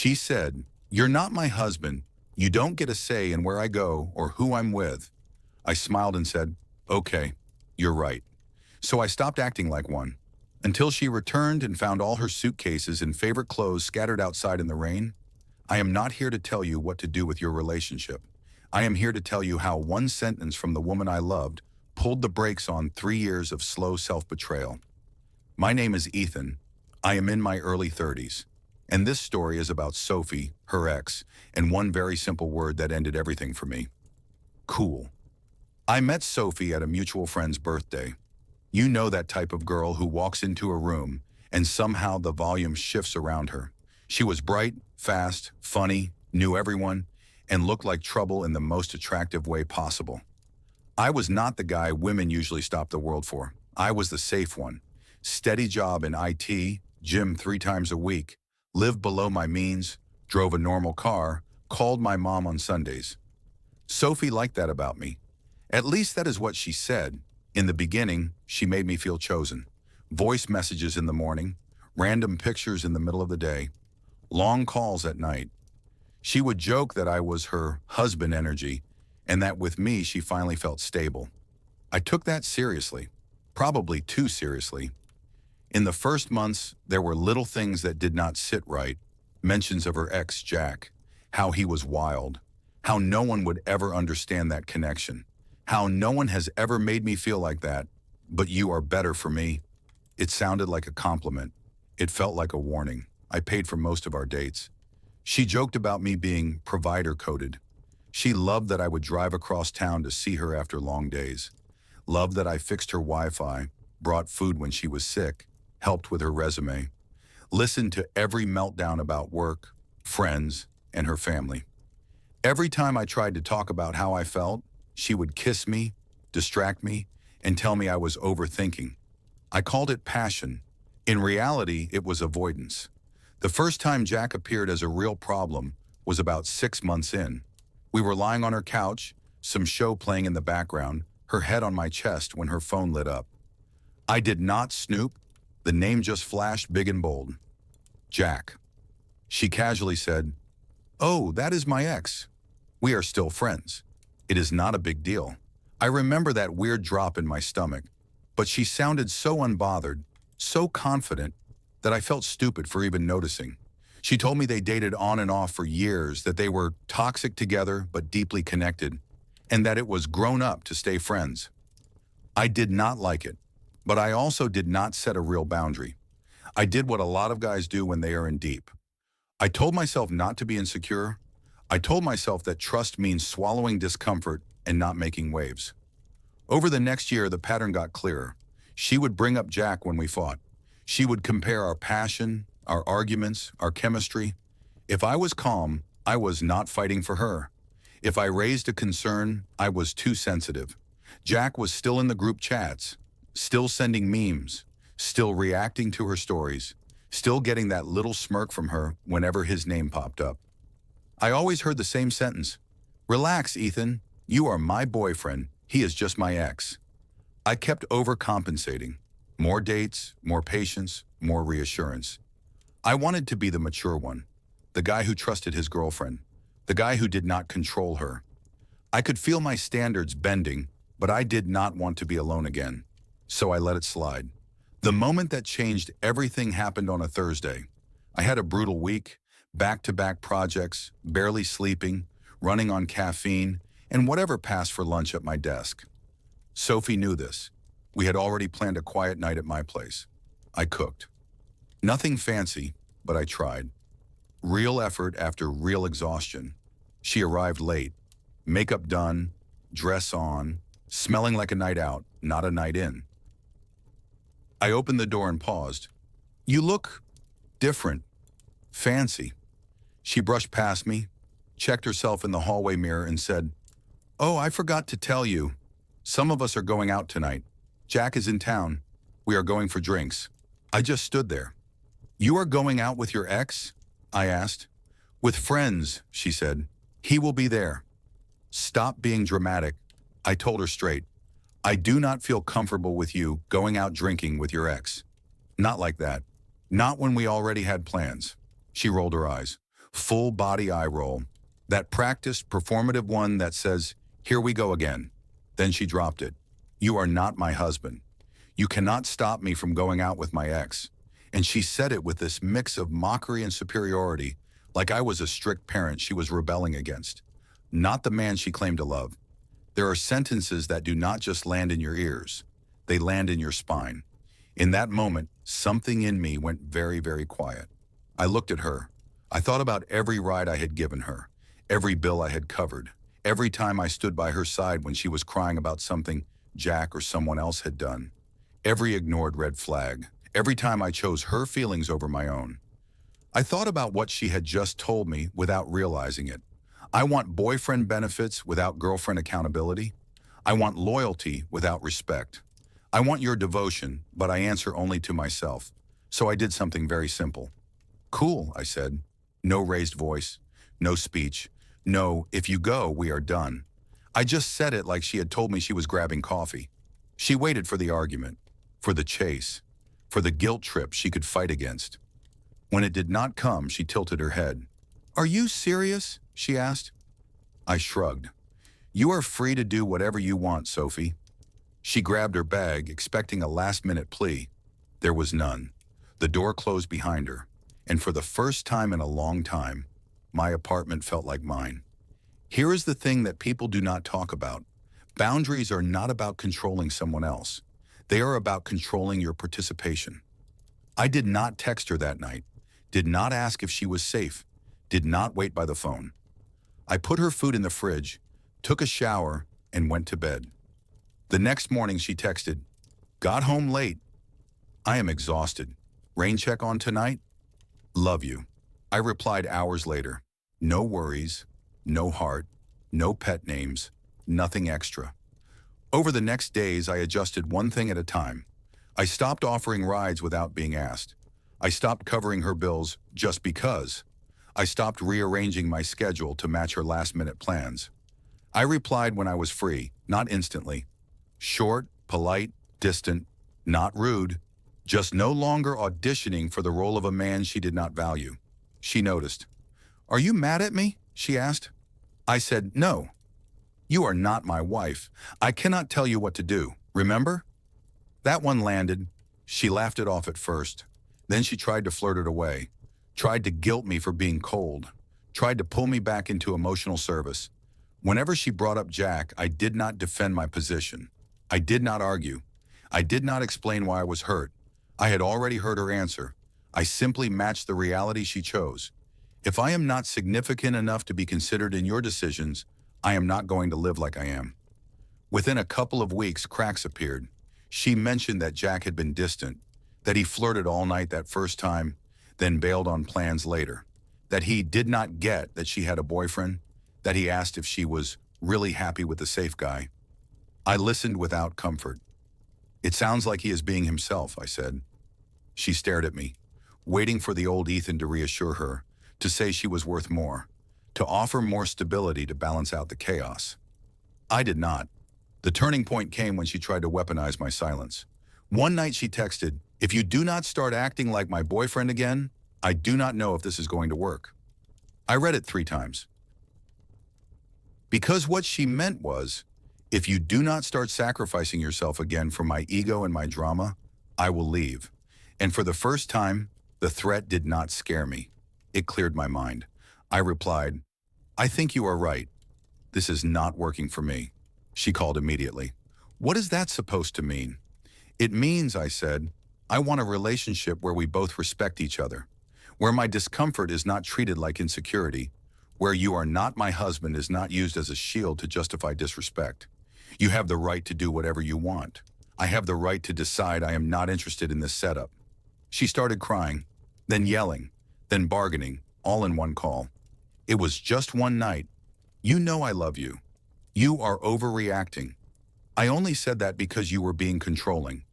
She said, "You're not my husband. You don't get a say in where I go or who I'm with." I smiled and said, "Okay, you're right." So I stopped acting like one. Until she returned and found all her suitcases and favorite clothes scattered outside in the rain. I am not here to tell you what to do with your relationship. I am here to tell you how one sentence from the woman I loved pulled the brakes on 3 years of slow self-betrayal. My name is Ethan. I am in my early 30s. And this story is about Sophie, her ex, and one very simple word that ended everything for me: cool. I met Sophie at a mutual friend's birthday. You know that type of girl who walks into a room and somehow the volume shifts around her. She was bright, fast, funny, knew everyone, and looked like trouble in the most attractive way possible. I was not the guy women usually stop the world for. I was the safe one. Steady job in IT, gym 3 times a week, lived below my means, drove a normal car, called my mom on Sundays. Sophie liked that about me. At least that is what she said. In the beginning, she made me feel chosen. Voice messages in the morning, random pictures in the middle of the day, long calls at night. She would joke that I was her husband energy and that with me she finally felt stable. I took that seriously, probably too seriously. In the first months, there were little things that did not sit right. Mentions of her ex, Jack, how he was wild, how no one would ever understand that connection, how no one has ever made me feel like that, but you are better for me. It sounded like a compliment. It felt like a warning. I paid for most of our dates. She joked about me being provider-coded. She loved that I would drive across town to see her after long days. Loved that I fixed her Wi-Fi, brought food when she was sick, helped with her resume. Listened to every meltdown about work, friends, and her family. Every time I tried to talk about how I felt, she would kiss me, distract me, and tell me I was overthinking. I called it passion. In reality, it was avoidance. The first time Jack appeared as a real problem was about 6 months in. We were lying on her couch, some show playing in the background, her head on my chest when her phone lit up. I did not snoop. The name just flashed big and bold. Jack. She casually said, "Oh, that is my ex. We are still friends. It is not a big deal." I remember that weird drop in my stomach, but she sounded so unbothered, so confident, that I felt stupid for even noticing. She told me they dated on and off for years, that they were toxic together but deeply connected, and that it was grown up to stay friends. I did not like it, but I also did not set a real boundary. I did what a lot of guys do when they are in deep. I told myself not to be insecure. I told myself that trust means swallowing discomfort and not making waves. Over the next year, the pattern got clearer. She would bring up Jack when we fought. She would compare our passion, our arguments, our chemistry. If I was calm, I was not fighting for her. If I raised a concern, I was too sensitive. Jack was still in the group chats, still sending memes, still reacting to her stories, still getting that little smirk from her whenever his name popped up. I always heard the same sentence: "Relax, Ethan. You are my boyfriend. He is just my ex." I kept overcompensating. More dates, more patience, more reassurance. I wanted to be the mature one, the guy who trusted his girlfriend, the guy who did not control her. I could feel my standards bending, but I did not want to be alone again, so I let it slide. The moment that changed everything happened on a Thursday. I had a brutal week, back-to-back projects, barely sleeping, running on caffeine, and whatever passed for lunch at my desk. Sophie knew this. We had already planned a quiet night at my place. I cooked. Nothing fancy, but I tried. Real effort after real exhaustion. She arrived late. Makeup done, dress on, smelling like a night out, not a night in. I opened the door and paused. "You look different, fancy." She brushed past me, checked herself in the hallway mirror and said, "Oh, I forgot to tell you. Some of us are going out tonight. Jack is in town. We are going for drinks." I just stood there. "You are going out with your ex?" I asked. "With friends," she said. "He will be there." "Stop being dramatic," I told her straight. "I do not feel comfortable with you going out drinking with your ex. Not like that. Not when we already had plans." She rolled her eyes. Full body eye roll. That practiced, performative one that says, "Here we go again." Then she dropped it. "You are not my husband. You cannot stop me from going out with my ex." And she said it with this mix of mockery and superiority, like I was a strict parent she was rebelling against, not the man she claimed to love. There are sentences that do not just land in your ears. They land in your spine. In that moment, something in me went very, very quiet. I looked at her. I thought about every ride I had given her, every bill I had covered, every time I stood by her side when she was crying about something Jack or someone else had done, every ignored red flag, every time I chose her feelings over my own. I thought about what she had just told me without realizing it. I want boyfriend benefits without girlfriend accountability. I want loyalty without respect. I want your devotion, but I answer only to myself. So I did something very simple. "Cool," I said. No raised voice, no speech, no, "If you go, we are done." I just said it like she had told me she was grabbing coffee. She waited for the argument, for the chase, for the guilt trip she could fight against. When it did not come, she tilted her head. "Are you serious?" she asked. I shrugged. "You are free to do whatever you want, Sophie." She grabbed her bag, expecting a last-minute plea. There was none. The door closed behind her, and for the first time in a long time, my apartment felt like mine. Here is the thing that people do not talk about. Boundaries are not about controlling someone else. They are about controlling your participation. I did not text her that night, did not ask if she was safe, did not wait by the phone. I put her food in the fridge, took a shower, and went to bed. The next morning she texted, "Got home late. I am exhausted. Rain check on tonight? Love you." I replied hours later. No worries, no heart, no pet names, nothing extra. Over the next days, I adjusted one thing at a time. I stopped offering rides without being asked. I stopped covering her bills just because. I stopped rearranging my schedule to match her last-minute plans. I replied when I was free, not instantly. Short, polite, distant, not rude, just no longer auditioning for the role of a man she did not value. She noticed. "Are you mad at me?" she asked. I said, "No. You are not my wife. I cannot tell you what to do, remember?" That one landed. She laughed it off at first. Then she tried to flirt it away, tried to guilt me for being cold, tried to pull me back into emotional service. Whenever she brought up Jack, I did not defend my position. I did not argue. I did not explain why I was hurt. I had already heard her answer. I simply matched the reality she chose. If I am not significant enough to be considered in your decisions, I am not going to live like I am. Within a couple of weeks, cracks appeared. She mentioned that Jack had been distant, that he flirted all night that first time, then bailed on plans later, that he did not get that she had a boyfriend, that he asked if she was really happy with the safe guy. I listened without comfort. "It sounds like he is being himself," I said. She stared at me, waiting for the old Ethan to reassure her, to say she was worth more, to offer more stability to balance out the chaos. I did not. The turning point came when she tried to weaponize my silence. One night she texted, "If you do not start acting like my boyfriend again, I do not know if this is going to work." I read it 3 times. Because what she meant was, if you do not start sacrificing yourself again for my ego and my drama, I will leave. And for the first time, the threat did not scare me. It cleared my mind. I replied, "I think you are right. This is not working for me." She called immediately. "What is that supposed to mean?" "It means," I said, "I want a relationship where we both respect each other, where my discomfort is not treated like insecurity, where you are not my husband is not used as a shield to justify disrespect. You have the right to do whatever you want. I have the right to decide I am not interested in this setup." She started crying, then yelling, then bargaining, all in one call. It was just one night. "You know I love you. You are overreacting. I only said that because you were being controlling.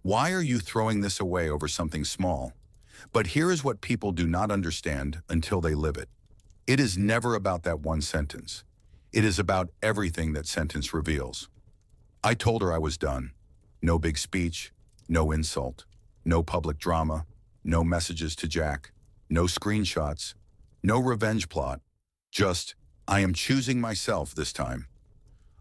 Why are you throwing this away over something small?" But here is what people do not understand until they live it. It is never about that one sentence. It is about everything that sentence reveals. I told her I was done. No big speech, no insult, no public drama, no messages to Jack, no screenshots, No revenge plot. Just, I am choosing myself this time.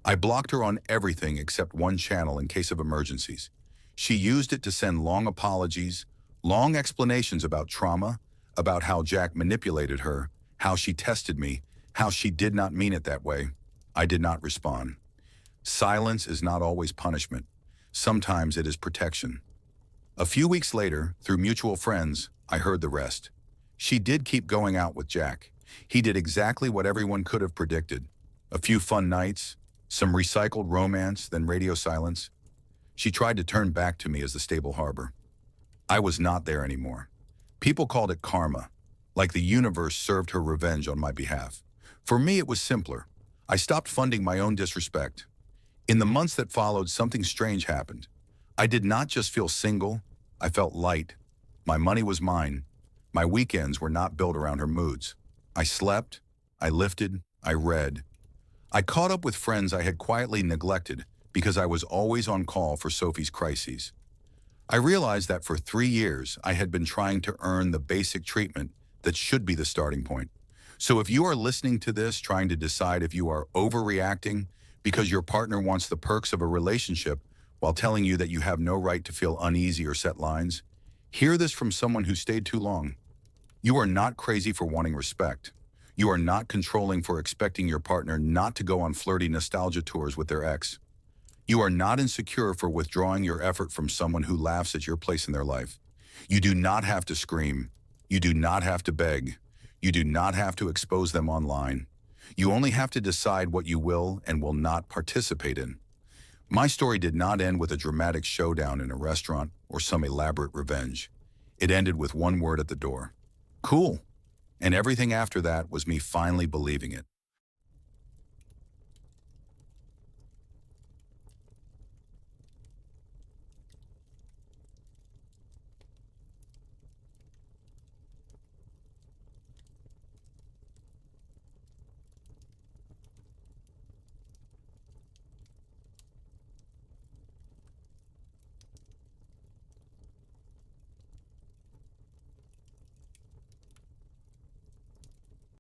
I blocked her on everything except one channel in case of emergencies. She used it to send long apologies, long explanations about trauma, about how Jack manipulated her, how she tested me, how she did not mean it that way. I did not respond. Silence is not always punishment. Sometimes it is protection. A few weeks later, through mutual friends, I heard the rest. She did keep going out with Jack. He did exactly what everyone could have predicted. A few fun nights, some recycled romance, then radio silence. She tried to turn back to me as the stable harbor. I was not there anymore. People called it karma, like the universe served her revenge on my behalf. For me, it was simpler. I stopped funding my own disrespect. In the months that followed, something strange happened. I did not just feel single, I felt light. My money was mine. My weekends were not built around her moods. I slept, I lifted, I read. I caught up with friends I had quietly neglected because I was always on call for Sophie's crises. I realized that for 3 years, I had been trying to earn the basic treatment that should be the starting point. So if you are listening to this trying to decide if you are overreacting because your partner wants the perks of a relationship while telling you that you have no right to feel uneasy or set lines, hear this from someone who stayed too long. You are not crazy for wanting respect. You are not controlling for expecting your partner not to go on flirty nostalgia tours with their ex. You are not insecure for withdrawing your effort from someone who laughs at your place in their life. You do not have to scream. You do not have to beg. You do not have to expose them online. You only have to decide what you will and will not participate in. My story did not end with a dramatic showdown in a restaurant or some elaborate revenge. It ended with one word at the door. Cool. And everything after that was me finally believing it.